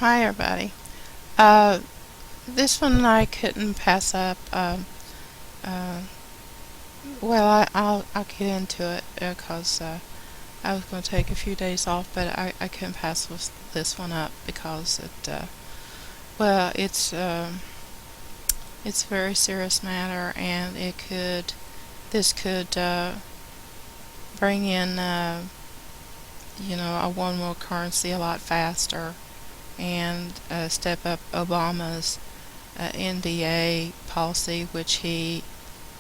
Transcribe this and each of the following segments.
Hi, everybody. Uh, this one I couldn't pass up. Uh, I'll get into it because I was going to take a few days off, but I couldn't pass this one up because it's a very serious matter, and this could bring in a one world currency a lot faster and step up Obama's NDAA policy, which he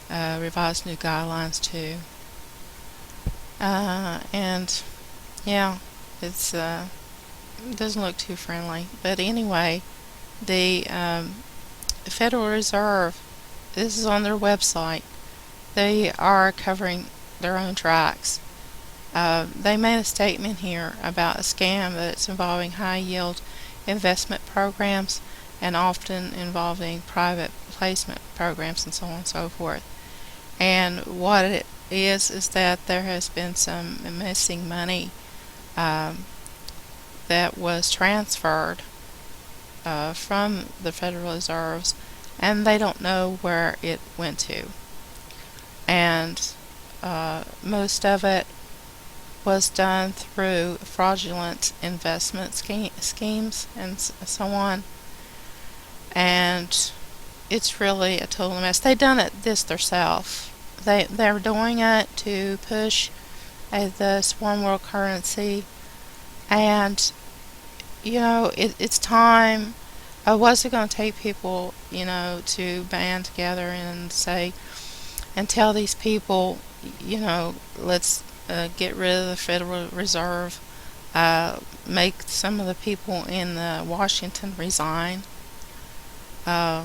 revised new guidelines to. And yeah, it doesn't look too friendly. But anyway, the Federal Reserve, this is on their website, they are covering their own tracks. They made a statement here about a scam that's involving high-yield investment programs and often involving private placement programs and so on and so forth. And what it is that there has been some missing money that was transferred from the Federal Reserves, and they don't know where it went to. And most of it was done through fraudulent investment schemes and so on. And it's really a total mess. They done this themselves. They're doing it to push this one world currency, and it's time. What's it going to take people to band together and say and tell these people, let's get rid of the Federal Reserve, make some of the people in Washington resign. I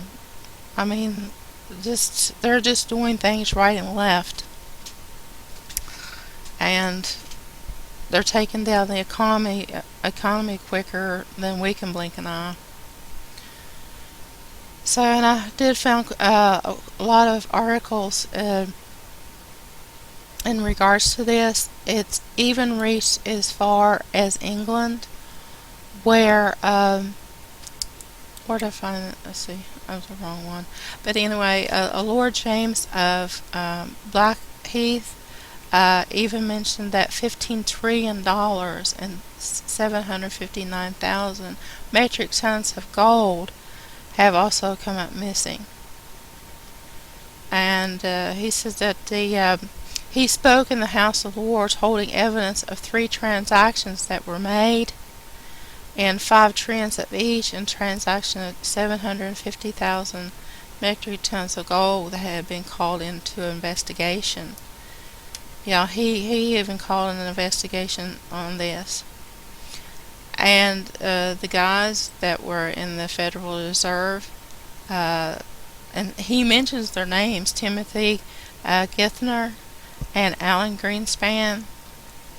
mean, they're just doing things right and left, and they're taking down the economy quicker than we can blink an eye. So, and I did found a lot of articles in regards to this. It's even reached as far as England, where where did I find it? Let's see, that was the wrong one. But anyway, a Lord James of Blackheath even mentioned that $15 trillion and 759,000 metric tons of gold have also come up missing. And he says that he spoke in the House of Lords holding evidence of 3 transactions that were made and 5 trillions of each in transaction of 750,000 metric tons of gold that had been called into investigation. Yeah, he even called an investigation on this. And the guys that were in the Federal Reserve, and he mentions their names, Timothy Githner and Alan Greenspan,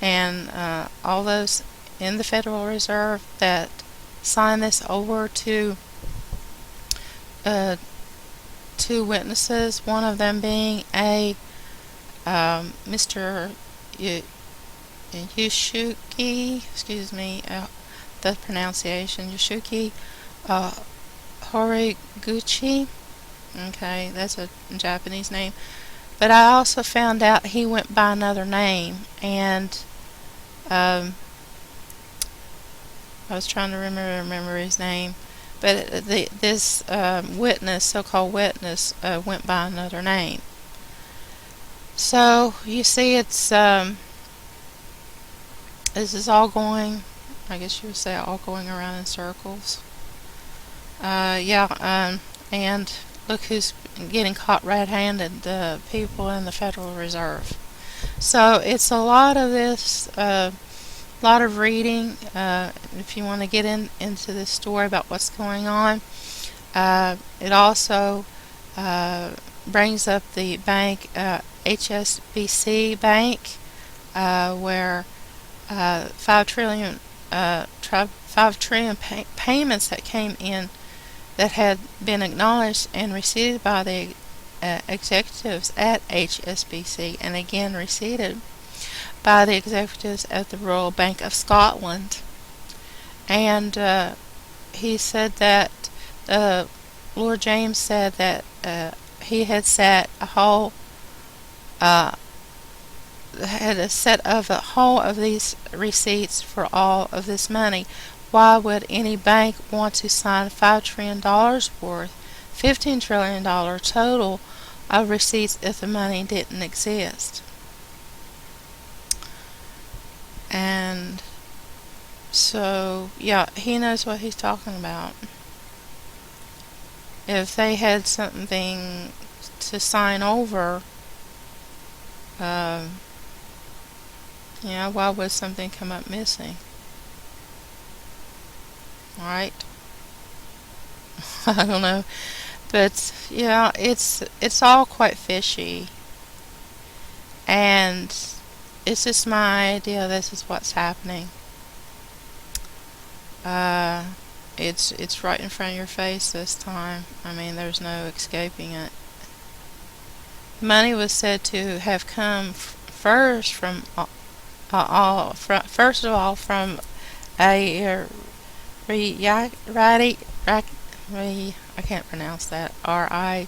and all those in the Federal Reserve that signed this over to 2 witnesses, one of them being a Mr. Yoshuki, excuse me, the pronunciation, Yoshuki Horiguchi. Okay, that's a Japanese name. But I also found out he went by another name, and I was trying to remember his name. But this witness, so-called witness, went by another name. So you see, it's this is all going, I guess you would say, all going around in circles. And look who's getting caught red-handed, the people in the Federal Reserve. So it's a lot of this, lot of reading. If you want to get into this story about what's going on, it also brings up the bank, HSBC Bank, where 5 trillion payments that came in that had been acknowledged and received by the executives at HSBC, and again received by the executives at the Royal Bank of Scotland. And he said that Lord James said that he had set a whole had a set of the whole of these receipts for all of this money. Why would any bank want to sign $5 trillion worth, $15 trillion total of receipts if the money didn't exist? And so, yeah, he knows what he's talking about. If they had something to sign over, why would something come up missing? Right? I don't know. But, yeah, it's all quite fishy. And it's just my idea this is what's happening. It's right in front of your face this time. I mean, there's no escaping it. Money was said to have come first from first of all from a I can't pronounce that, RIYADI,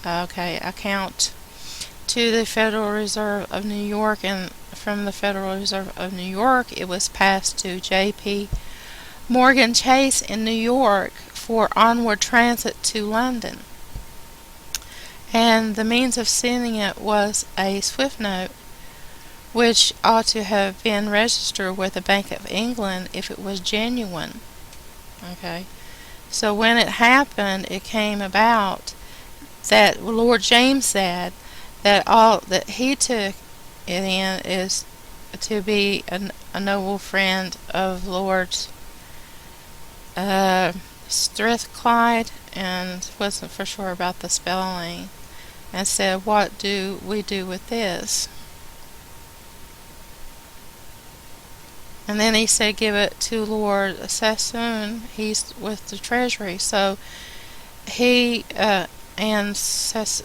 okay, account to the Federal Reserve of New York, and from the Federal Reserve of New York it was passed to J.P. Morgan Chase in New York for onward transit to London. And the means of sending it was a SWIFT note, which ought to have been registered with the Bank of England if it was genuine. Okay, so when it happened, it came about that Lord James said that all that he took it in is to be a noble friend of Lord Strathclyde, and wasn't for sure about the spelling, and said, "What do we do with this?" And then he said, "Give it to Lord Sassoon. He's with the Treasury." So he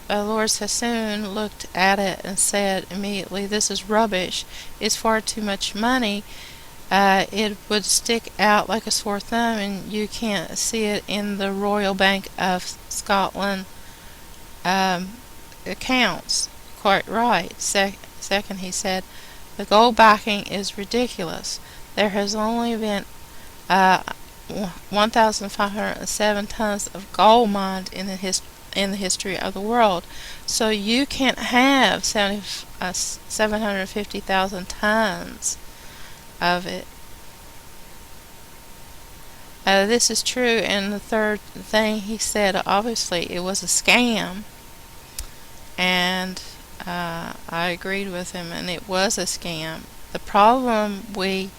Lord Sassoon looked at it and said immediately, "This is rubbish. It's far too much money. It would stick out like a sore thumb, and you can't see it in the Royal Bank of Scotland accounts." Quite right. Second, he said, "The gold backing is ridiculous. There has only been 1,507 tons of gold mined in the history of the world, so you can't have 750,000 tons of it." This is true. And the third thing he said, obviously it was a scam, and I agreed with him, and it was a scam. The problem, we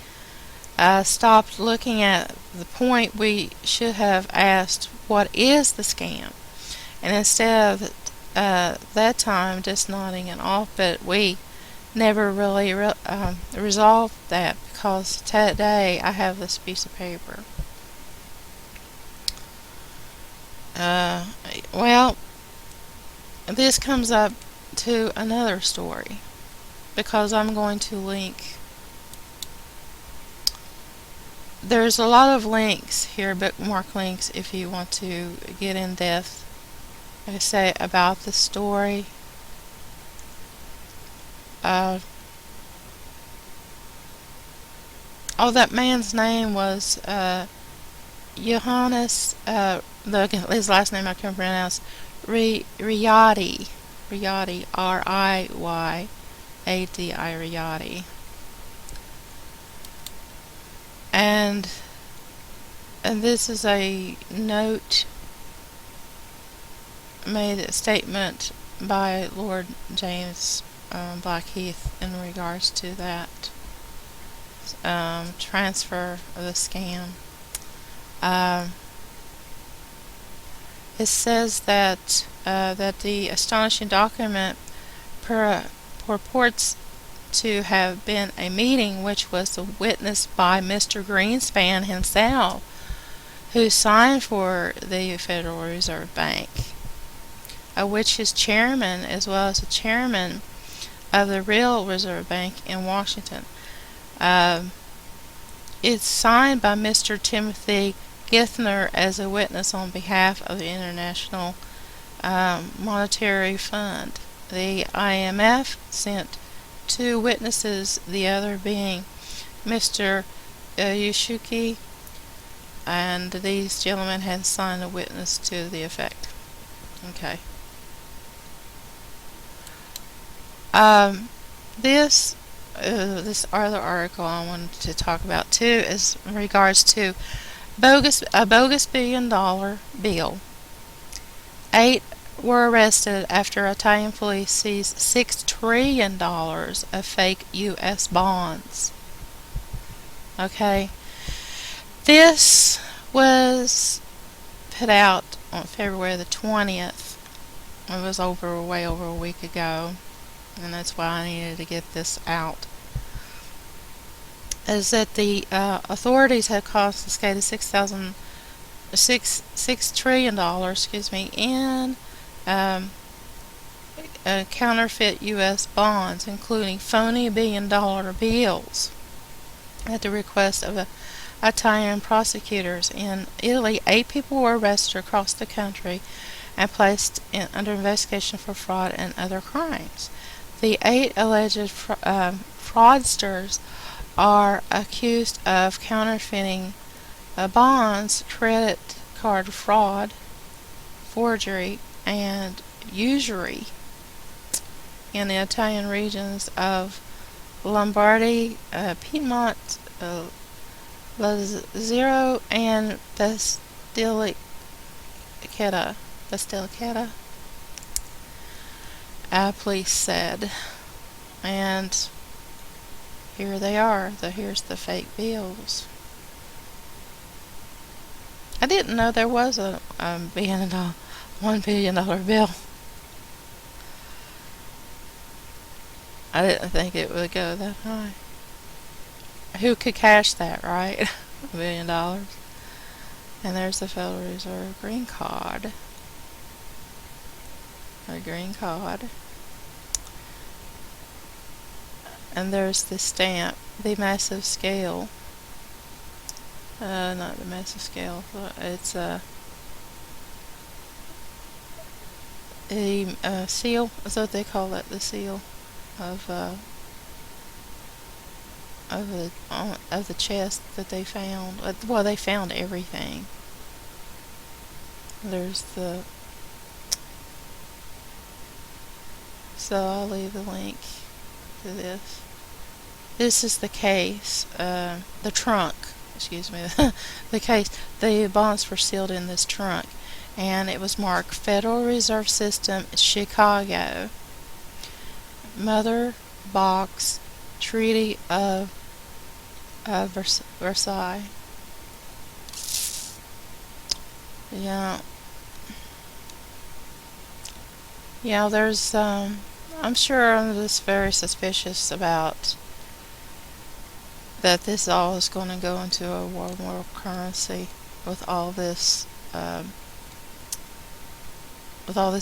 stopped looking at the point. We should have asked, what is the scam? And instead of that time just nodding it off, but we never really resolved that, because today I have this piece of paper. Well, this comes up to another story, because I'm going to link. There's a lot of links here, bookmark links, if you want to get in depth, like I say, about the story. That man's name was Johannes, his last name I can pronounce, Riyadi, Riyadi, Riyadi. And this is a note, made a statement by Lord James Blackheath in regards to that transfer of the scam. It says that the astonishing document purports to have been a meeting which was witnessed by Mr. Greenspan himself, who signed for the Federal Reserve Bank, which is chairman, as well as the chairman of the real Reserve Bank in Washington. Um, it's signed by Mr. Timothy Githner as a witness on behalf of the International Monetary Fund. The IMF sent 2 witnesses, the other being Mr. Yushuki, and these gentlemen had signed a witness to the effect. Okay. This other article I wanted to talk about too is in regards to a bogus $1 billion bill. 8 were arrested after Italian police seized $6 trillion of fake U.S. bonds. Okay, this was put out on February the 20th. It was way over a week ago, and that's why I needed to get this out. Is that the authorities had confiscated $6 trillion, in counterfeit U.S. bonds, including phony $1 billion bills, at the request of Italian prosecutors. In Italy, 8 people were arrested across the country and placed under investigation for fraud and other crimes. The 8 alleged fraudsters are accused of counterfeiting bonds, credit card fraud, forgery, and usury in the Italian regions of Lombardy, Piedmont, Lazio, and Basilicata. Police said. And here they are. Here's the fake bills. I didn't know there was a $1 billion bill. I didn't think it would go that high. Who could cash that, right? $1 billion. And there's the Federal Reserve green card. A green card. And there's the stamp, the massive scale. Not the massive scale. It's a seal. That's what they call it. The seal of the chest that they found. Well, they found everything. There's the. So I'll leave the link to this. This is the case. The trunk. Excuse me. The case. The bonds were sealed in this trunk, and it was marked Federal Reserve System, Chicago. Mother Box, Treaty of Versailles. Yeah. Yeah, there's, I'm sure I'm just very suspicious about that this all is going to go into a world currency with all this,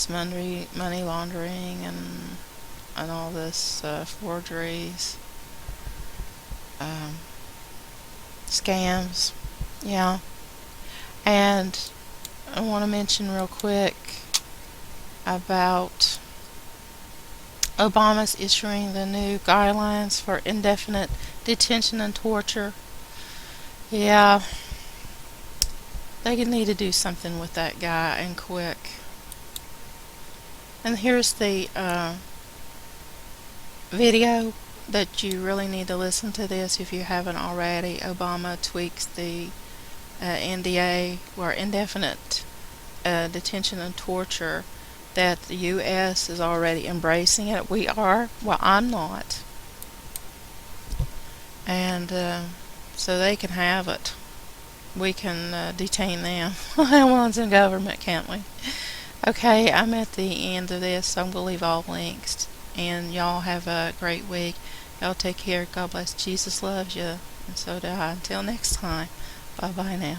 money laundering and all this forgeries, scams. Yeah. And I want to mention real quick about Obama's issuing the new guidelines for indefinite detention and torture. Yeah, they need to do something with that guy, and quick. And here's the video that you really need to listen to this if you haven't already. Obama tweaks the NDAA, or indefinite detention and torture, that the U.S. is already embracing it. We are. Well, I'm not. And so they can have it. We can detain them. One's in government, can't we? Okay, I'm at the end of this, so I'm going to leave all links. And y'all have a great week. Y'all take care. God bless. Jesus loves you. And so do I. Until next time. Bye-bye now.